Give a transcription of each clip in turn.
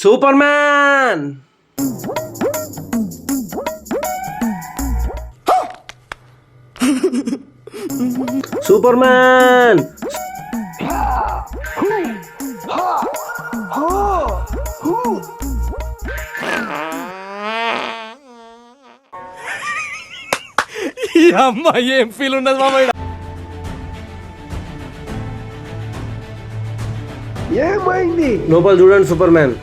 Super man super man ఈ అమ్మాయి ఏం ఫీల్ ఉన్నది మామ ఏమైంది? లోపల చూడండి సూపర్ మ్యాన్.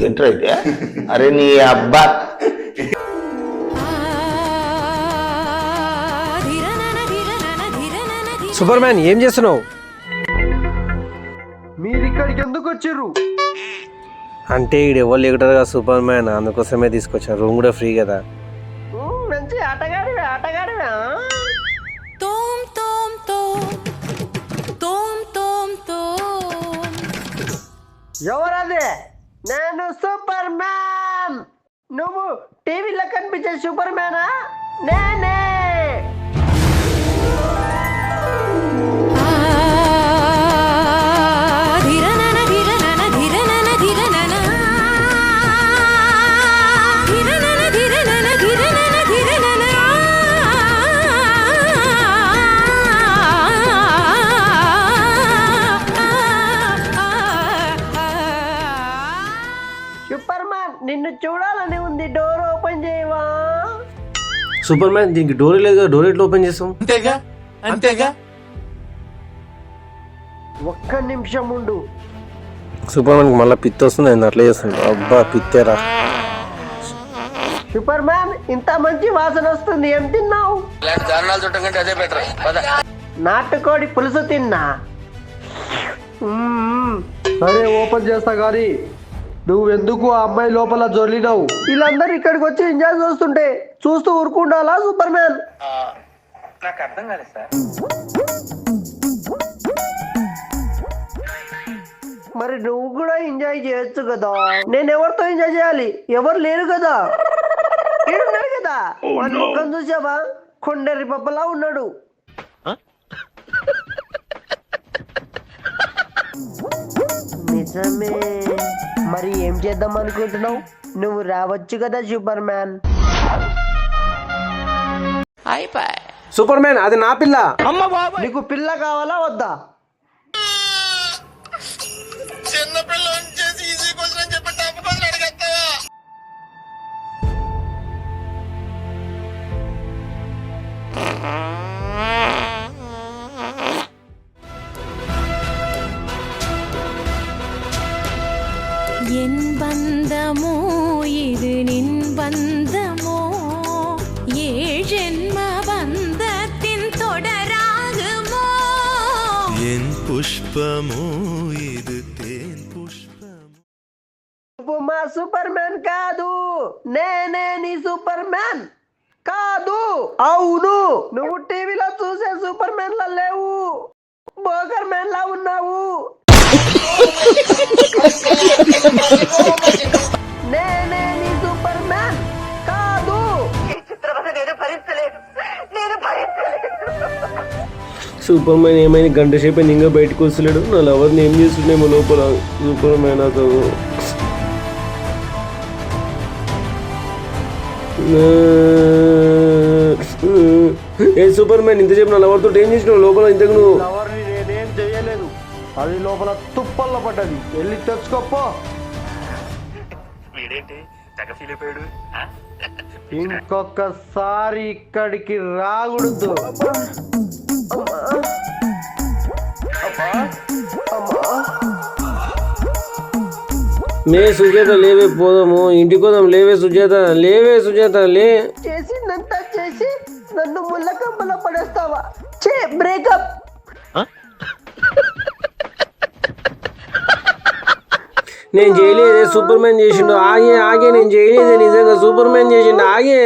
ఎంటర్ అయితే అరే నీ అబ్బా సూపర్ మ్యాన్ ఏం చేస్తున్నావు? మీరు ఇక్కడికి ఎందుకు వచ్చిర్రు? అంటే ఈడు ఎవరు లేకుంటారు కదా సూపర్ మ్యాన్, అందుకోసమే తీసుకొచ్చాను. రూమ్ కూడా ఫ్రీ కదా. మంచి ఆటగాడివే ఆటగాడివే. ఎవరది? నేను సూపర్ మ్యాన్. నువ్వు టీవీలో కనిపించే సూపర్ మ్యానా? నేనే. సూపర్ మ్యాన్ నిన్ను చూడాలని ఉంది. డోర్ ఓపెన్ చేయవా? సూపర్ మ్యాన్ దీనికి డోర్ లేదు కదా, డోర్ ఎట్లా ఓపెన్ చేస్తాం? అంతేగా ఒక్క నిమిషం ఉండు. సూపర్ మ్యాన్ మళ్ళీ పిత్తి వస్తుంది, నేను అట్లా చేస్తాను. అబ్బా పిత్తేరా. సూపర్ మ్యాన్ ఇంత మంచి వాసన వస్తుంది, ఏం తిన్నావు? నాటుకోడి పులుసు తిన్నా. సరే ఓపెన్ చేస్తా గాని నువ్వెందుకు ఆ అమ్మాయి లోపల జొల్లినావు? వీళ్ళందరూ ఇక్కడికి వచ్చి ఎంజాయ్ చేస్తుంటే చూస్తూ ఊరుకుండాలా సూపర్ మ్యాన్? నాకు అర్థం కాలేదు సార్. మరి నువ్వు కూడా ఎంజాయ్ చేయొచ్చు కదా. నేను ఎవరితో ఎంజాయ్ చేయాలి? ఎవరు లేరు కదా. ఏడున్నాడు కదా, వాడి ముఖం చూసావా? కొండరి పప్పలా ఉన్నాడు. నిజమే. మరి ఏం చేద్దాం అనుకుంటున్నావు? నువ్వు రావచ్చు కదా సూపర్ మ్యాన్. సూపర్ మ్యాన్ అది నా పిల్ల. నీకు పిల్ల కావాలా వద్దా? என் பந்தமோ இது நின் பந்தமோ ஏழென்ம பந்தத்தின் தொடராகுமோ என் புஷ்பமோ இது தேன் புஷ்பமோ. నువ్వు మా సూపర్ మ్యాన్ కాదు, నేనే నీ సూపర్ మ్యాన్. కాదు, అవును, నువ్వు టీవీలో చూసే సూపర్ మ్యాన్ లా లేవు, బోగర్ మ్యాన్ లా ఉన్నావు. నేనే నీ సూపర్ మ్యాన్ కాదు. సూపర్ మ్యాన్ ఏమైనా గంట సేపు ఇంకా బయటకు వస్తలేడు. నా లవర్ని ఏం చేస్తుండేమో లోపల. సూపర్ మ్యాన్ అతను ఏ సూపర్ మ్యాన్ ఇంతసేపు నా లవర్తో ఏం చేసినావు లోపల? ఇంతకు నువ్వు లవర్ని నేనేం చేయలేదు, అది లోపల తుప్పల్లో పడ్డది. వెళ్ళి తెచ్చుకోపో. ఇంకొకసారి ఇక్కడికి రాకూడదు. మే సుజాత లేవే, పోదాము ఇంటికి పోదాం. లేవే సుజాత, లేవే సుజాత, లే. చేసిందంతా చేసి నన్ను ముళ్ళకంపలో పడేస్తావా? చే బ్రేకప్. నేను చేయలేదే, సూపర్ మ్యాన్ చేసిండు. ఆగే ఆగే, నేను చేయలేదే, నిజంగా సూపర్ మ్యాన్ చేసిండు. ఆగే.